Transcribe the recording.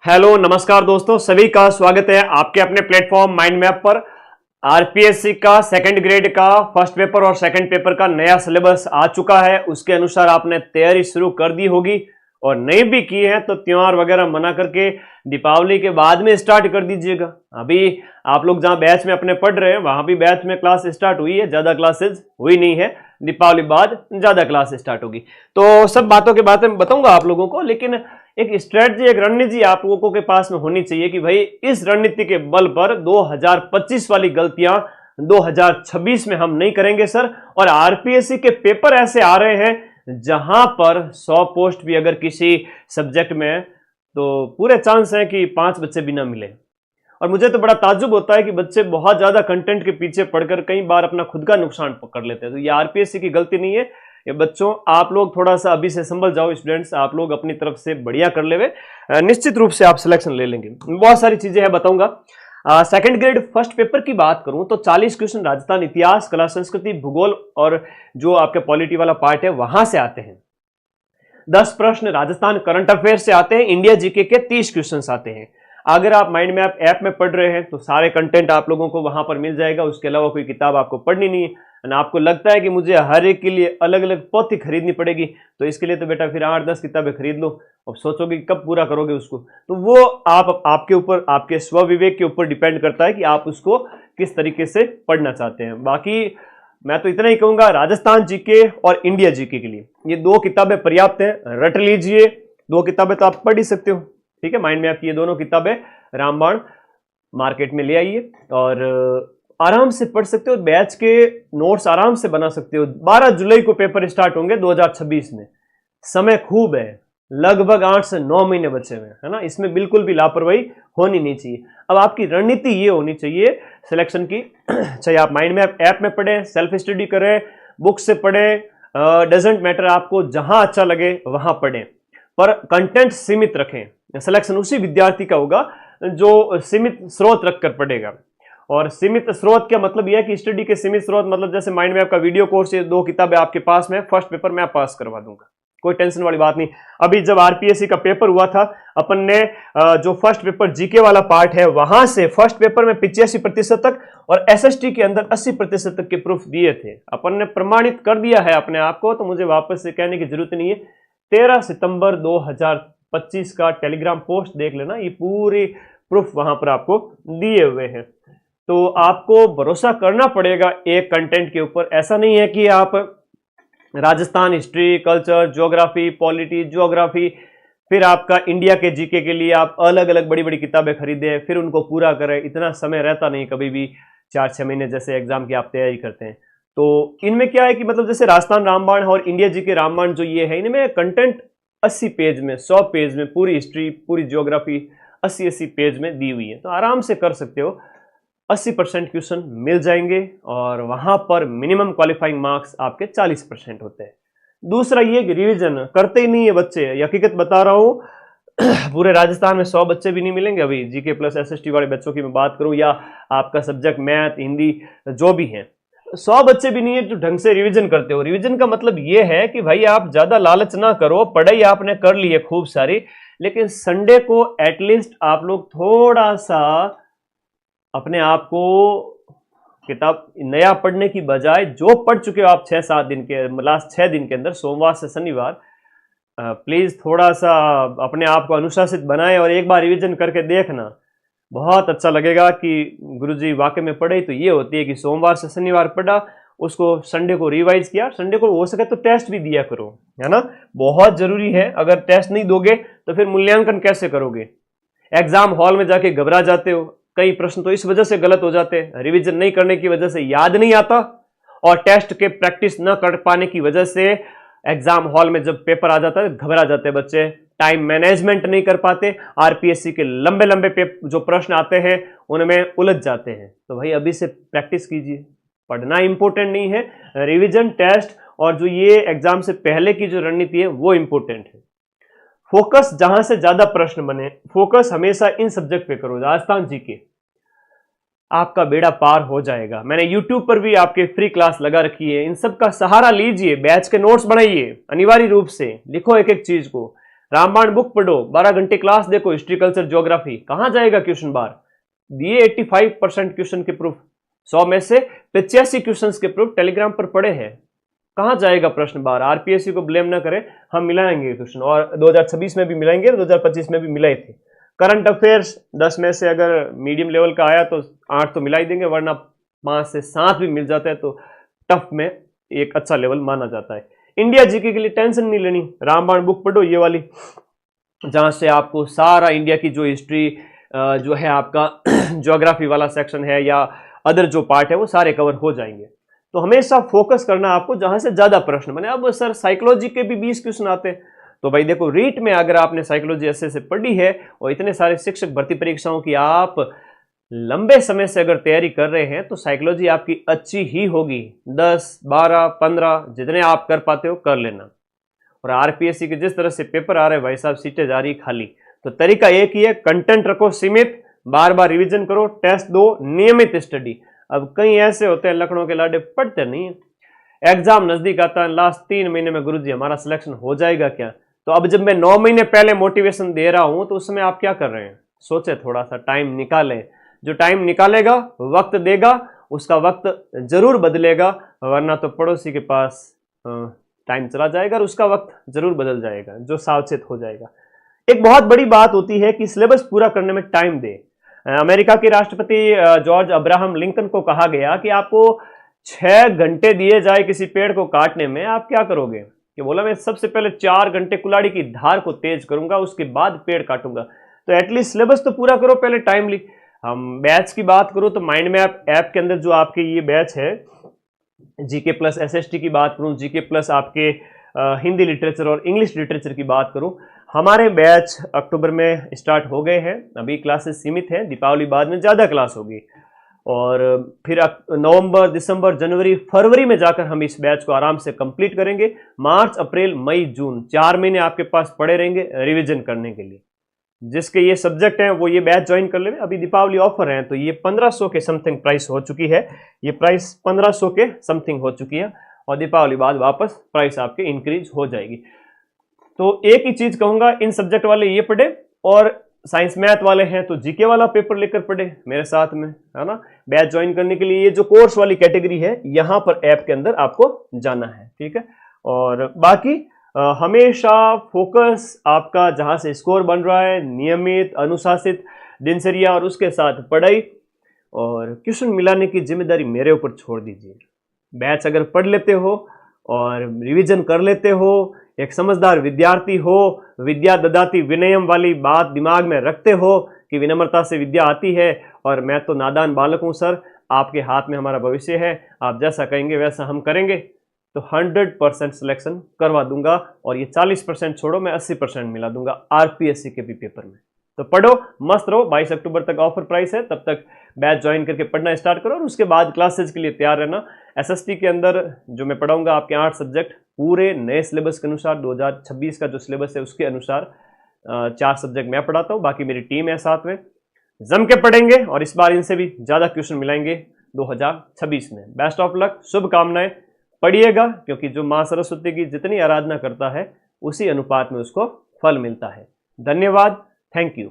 Hello नमस्कार दोस्तों, सभी का स्वागत है आपके अपने प्लेटफॉर्म माइंड मैप पर। आरपीएससी का सेकंड ग्रेड का फर्स्ट पेपर और सेकंड पेपर का नया सिलेबस आ चुका है। उसके अनुसार आपने तैयारी शुरू कर दी होगी और नहीं भी की है तो त्योहार वगैरह मना करके दीपावली के बाद में स्टार्ट कर दीजिएगा। अभी आप लोग जहां बैच में अपने पढ़ रहे हैं वहां भी बैच में क्लास स्टार्ट हुई है, ज्यादा क्लासेस हुई नहीं है। दीपावली बाद ज्यादा क्लास स्टार्ट होगी तो सब बातों के बातें बताऊंगा आप लोगों को, लेकिन एक स्ट्रेटजी, एक रणनीति आप लोगों के पास में होनी चाहिए कि भाई इस रणनीति के बल पर 2025 वाली गलतियां 2026 में हम नहीं करेंगे सर। और आरपीएससी के पेपर ऐसे आ रहे हैं जहां पर 100 पोस्ट भी अगर किसी सब्जेक्ट में है तो पूरे चांस हैं कि 5 बच्चे भी ना मिले। और मुझे तो बड़ा ताज्जुब होता है कि बच्चे बहुत ज्यादा कंटेंट के पीछे पढ़कर कई बार अपना खुद का नुकसान पकड़ लेते हैं। तो ये आरपीएससी की गलती नहीं है। ये बच्चों आप लोग थोड़ा सा अभी से संभल जाओ, स्टूडेंट्स आप लोग अपनी तरफ से बढ़िया कर लेवे, निश्चित रूप से आप सिलेक्शन ले लेंगे। बहुत सारी चीजें हैं बताऊंगा। सेकंड ग्रेड फर्स्ट पेपर की बात करूं तो 40 क्वेश्चन राजस्थान इतिहास, कला, संस्कृति, भूगोल और जो आपके पॉलिटी वाला पार्ट है वहां से आते हैं। 10 प्रश्न राजस्थान करंट अफेयर से आते हैं। इंडिया जीके के 30 क्वेश्चन आते हैं। अगर आप माइंड मैप ऐप में पढ़ रहे हैं तो सारे कंटेंट आप लोगों को वहां पर मिल जाएगा। उसके अलावा कोई किताब आपको पढ़नी नहीं है। आपको लगता है कि मुझे हर एक के लिए अलग अलग पोथी खरीदनी पड़ेगी तो इसके लिए तो बेटा फिर 8-10 किताबें खरीद लो। अब सोचोगे कि कब पूरा करोगे उसको, तो वो आपके ऊपर, आपके स्व विवेक के ऊपर डिपेंड करता है कि आप उसको किस तरीके से पढ़ना चाहते हैं। बाकी मैं तो इतना ही कहूंगा, राजस्थान जीके और इंडिया जीके के लिए ये 2 किताबें पर्याप्त हैं, रट लीजिए। 2 किताबें तो आप पढ़ ही सकते हो, ठीक है। माइंड मैप की ये दोनों किताबें रामबाण मार्केट में ले आइए और आराम से पढ़ सकते हो। बैच के नोट्स आराम से बना सकते हो। 12 जुलाई को पेपर स्टार्ट होंगे 2026 में। समय खूब है, लगभग 8 से 9 महीने बचे हुए हैं, है ना। इसमें बिल्कुल भी लापरवाही होनी नहीं चाहिए। अब आपकी रणनीति ये होनी चाहिए सिलेक्शन की, चाहे आप माइंड मैप ऐप में पढ़ें, सेल्फ स्टडी करें, बुक से पढ़ें, डजेंट मैटर, आपको जहां अच्छा लगे वहां पढ़ें, पर कंटेंट सीमित रखें। सिलेक्शन उसी विद्यार्थी का होगा जो सीमित स्रोत रखकर पढ़ेगा। और सीमित स्रोत क्या मतलब यह है कि स्टडी के सीमित स्रोत मतलब जैसे माइंड मैप का वीडियो कोर्स, ये 2 किताबें आपके पास में, फर्स्ट पेपर मैं पास करवा दूंगा, कोई टेंशन वाली बात नहीं। अभी जब आरपीएससी का पेपर हुआ था अपन ने जो फर्स्ट पेपर जीके वाला पार्ट है वहां से फर्स्ट पेपर में 85% तक और एसएसटी के अंदर 80% तक के प्रूफ दिए थे। अपन ने प्रमाणित कर दिया है अपने आप को, तो मुझे वापस से कहने की जरूरत नहीं है। 13 सितंबर 2025 का टेलीग्राम पोस्ट देख लेना, ये पूरे प्रूफ वहां पर आपको दिए हुए हैं। तो आपको भरोसा करना पड़ेगा एक कंटेंट के ऊपर। ऐसा नहीं है कि आप Rajasthan history, culture, geography, polity, geography, फिर आपका इंडिया के जीके के लिए आप अलग अलग बड़ी बड़ी किताबें खरीदें फिर उनको पूरा करें। इतना समय रहता नहीं कभी भी, 4-6 महीने जैसे एग्जाम की आप तैयारी करते हैं। तो इनमें क्या है कि मतलब जैसे राजस्थान रामबाण और इंडिया जीके रामबाण जो ये है, इनमें कंटेंट 80 पेज में, 100 पेज में पूरी हिस्ट्री, पूरी ज्योग्राफी 80-80 पेज में दी हुई है। तो आराम से कर सकते हो। 80% क्वेश्चन मिल जाएंगे और वहां पर मिनिमम क्वालिफाइंग मार्क्स आपके 40% होते हैं। दूसरा ये कि रिवीजन करते ही नहीं है बच्चे, हकीकत बता रहा हूं। पूरे राजस्थान में 100 बच्चे भी नहीं मिलेंगे। अभी जीके प्लस एसएसटी वाले बच्चों की मैं बात करूं या आपका सब्जेक्ट मैथ, हिंदी जो भी है, 100 बच्चे भी नहीं है जो ढंग से रिवीजन करते हो। रिवीजन का मतलब ये है कि भाई आप ज्यादा लालच ना करो, पढ़ाई आपने कर ली है खूब सारी, लेकिन संडे को एटलीस्ट आप लोग थोड़ा सा अपने आप को किताब नया पढ़ने की बजाय जो पढ़ चुके हो आप 6-7 दिन के, लास्ट 6 दिन के अंदर, सोमवार से शनिवार, प्लीज थोड़ा सा अपने आप को अनुशासित बनाएं और एक बार रिवीजन करके देखना। बहुत अच्छा लगेगा कि गुरुजी वाकई में पढ़ाई तो ये होती है कि सोमवार से शनिवार पढ़ा, उसको संडे को रिवाइज किया, संडे को हो सके तो टेस्ट भी दिया करो, है ना। बहुत जरूरी है। अगर टेस्ट नहीं दोगे तो फिर मूल्यांकन कैसे करोगे। एग्जाम हॉल में जाके घबरा जाते हो, कई प्रश्न तो इस वजह से गलत हो जाते हैं, रिवीजन नहीं करने की वजह से याद नहीं आता और टेस्ट के प्रैक्टिस न कर पाने की वजह से एग्जाम हॉल में जब पेपर आ जाता है घबरा जाते हैं बच्चे, टाइम मैनेजमेंट नहीं कर पाते, आरपीएससी के लंबे लंबे जो प्रश्न आते हैं उनमें उलझ जाते हैं। तो भाई अभी से प्रैक्टिस कीजिए। पढ़ना इंपॉर्टेंट नहीं है, रिवीजन, टेस्ट और जो ये एग्जाम से पहले की जो रणनीति है वो इंपॉर्टेंट है। फोकस जहां से ज्यादा प्रश्न बने, फोकस हमेशा इन सब्जेक्ट पे करो। राजस्थान जीके आपका बेड़ा पार हो जाएगा। मैंने YouTube पर भी आपके फ्री क्लास लगा रखी है, इन सब का सहारा लीजिए, बैच के नोट्स बनाइए, अनिवार्य रूप से लिखो एक एक चीज को। रामबाण बुक पढ़ो, 12 घंटे क्लास देखो, हिस्ट्री कल्चर ज्योग्राफी, कहां जाएगा क्वेश्चन बार? दिए 85% क्वेश्चन के प्रूफ, 100 में से 85 क्वेश्चंस के प्रूफ टेलीग्राम पर पड़े हैं, कहां जाएगा प्रश्न बार? आरपीएससी को ब्लेम ना करें, हम मिलाएंगे क्वेश्चन, और 2026 में भी मिलाएंगे, 2025 में भी मिलाए थे। करंट अफेयर्स 10 में से अगर मीडियम लेवल का आया तो 8 तो मिला ही देंगे, वरना 5 से 7 भी मिल जाता है तो टफ में एक अच्छा लेवल माना जाता है। इंडिया जीके के लिए टेंशन नहीं लेनी, रामबाण बुक पढ़ो ये वाली, जहां से आपको सारा इंडिया की जो हिस्ट्री जो है आपका ज्योग्राफी वाला सेक्शन है या अदर जो पार्ट है वो सारे कवर हो जाएंगे। तो हमेशा फोकस करना आपको जहां से ज्यादा प्रश्न बने। अब सर साइकोलॉजी के भी 20 क्वेश्चन आते हैं, तो भाई देखो रीट में अगर आपने साइकोलॉजी ऐसे से पढ़ी है और इतने सारे शिक्षक भर्ती परीक्षाओं की आप लंबे समय से अगर तैयारी कर रहे हैं तो साइकोलॉजी आपकी अच्छी ही होगी। 10, 12, 15 जितने आप कर पाते हो कर लेना। और आरपीएससी के जिस तरह से पेपर आ रहे हैं भाई साहब, सीटें जा रही खाली, तो तरीका एक ही है, कंटेंट रखो सीमित, बार बार रिवीजन करो, टेस्ट दो, नियमित स्टडी। अब कई ऐसे होते हैं लखनऊ के लाडे पढ़ते नहीं है, एग्जाम नजदीक आता है, लास्ट 3 महीने में गुरुजी हमारा सिलेक्शन हो जाएगा क्या? तो अब जब मैं 9 महीने पहले मोटिवेशन दे रहा हूं तो उस समय आप क्या कर रहे हैं? सोचे, थोड़ा सा टाइम निकालें। जो टाइम निकालेगा, वक्त देगा, उसका वक्त जरूर बदलेगा, वरना तो पड़ोसी के पास टाइम चला जाएगा और उसका वक्त जरूर बदल जाएगा, जो सावचेत हो जाएगा। एक बहुत बड़ी बात होती है कि सिलेबस पूरा करने में टाइम दे। अमेरिका के राष्ट्रपति जॉर्ज अब्राहम लिंकन को कहा गया कि आपको 6 घंटे दिए जाए किसी पेड़ को काटने में, आप क्या करोगे? कि बोला मैं सबसे पहले 4 घंटे कुल्हाड़ी की धार को तेज करूंगा, उसके बाद पेड़ काटूंगा। तो एटलीस्ट सिलेबस तो पूरा करो पहले टाइमली। हम बैच की बात करूं तो माइंड मैप ऐप के अंदर जो आपके ये बैच है, जीके प्लस एसएसटी की बात करूं, जीके प्लस आपके हिंदी लिटरेचर और इंग्लिश लिटरेचर की बात करूं, हमारे बैच अक्टूबर में स्टार्ट हो गए हैं। अभी क्लासेस सीमित हैं, दीपावली बाद में ज़्यादा क्लास होगी, और फिर नवंबर, दिसंबर, जनवरी, फरवरी में जाकर हम इस बैच को आराम से कंप्लीट करेंगे। मार्च, अप्रैल, मई, जून 4 महीने आपके पास पड़े रहेंगे रिवीजन करने के लिए। जिसके ये सब्जेक्ट हैं वो ये बैच ज्वाइन कर ले। अभी दीपावली ऑफर है तो ये 1500 के समथिंग प्राइस हो चुकी है, ये प्राइस 1500 के समथिंग हो चुकी है, और दीपावली बाद वापस प्राइस आपके इंक्रीज हो जाएगी। तो एक ही चीज कहूंगा, इन सब्जेक्ट वाले ये पढ़े, और साइंस मैथ वाले हैं तो जीके वाला पेपर लेकर पढ़े मेरे साथ में, है ना। बैच ज्वाइन करने के लिए ये जो कोर्स वाली कैटेगरी है यहां पर ऐप के अंदर आपको जाना है, ठीक है। और बाकी हमेशा फोकस आपका जहां से स्कोर बन रहा है, नियमित अनुशासित दिनचर्या और उसके साथ पढ़ाई और क्वेश्चन मिलाने की जिम्मेदारी मेरे ऊपर छोड़ दीजिए। बैच अगर पढ़ लेते हो और रिवीजन कर लेते हो, एक समझदार विद्यार्थी हो, विद्या ददाति विनयम वाली बात दिमाग में रखते हो कि विनम्रता से विद्या आती है, और मैं तो नादान बालक हूं सर, आपके हाथ में हमारा भविष्य है, आप जैसा कहेंगे वैसा हम करेंगे, तो 100% सिलेक्शन करवा दूंगा। और ये 40% छोड़ो, मैं 80% मिला दूंगा आरपीएससी के भी पेपर में। तो पढ़ो, मस्त रहो। 22 अक्टूबर तक ऑफर प्राइस है, तब तक बैच ज्वाइन करके पढ़ना स्टार्ट करो, और उसके बाद क्लासेज के लिए तैयार रहना। एसएसटी के अंदर जो मैं पढ़ाऊंगा आपके 8 सब्जेक्ट पूरे नए सिलेबस के अनुसार, 2026 का जो सिलेबस है उसके अनुसार 4 सब्जेक्ट मैं पढ़ाता हूँ, बाकी मेरी टीम है साथ में, जम के पढ़ेंगे और इस बार इनसे भी ज़्यादा क्वेश्चन मिलाएंगे 2026 में। बेस्ट ऑफ लक, शुभकामनाएं। पढ़िएगा, क्योंकि जो माँ सरस्वती की जितनी आराधना करता है उसी अनुपात में उसको फल मिलता है। धन्यवाद, थैंक यू।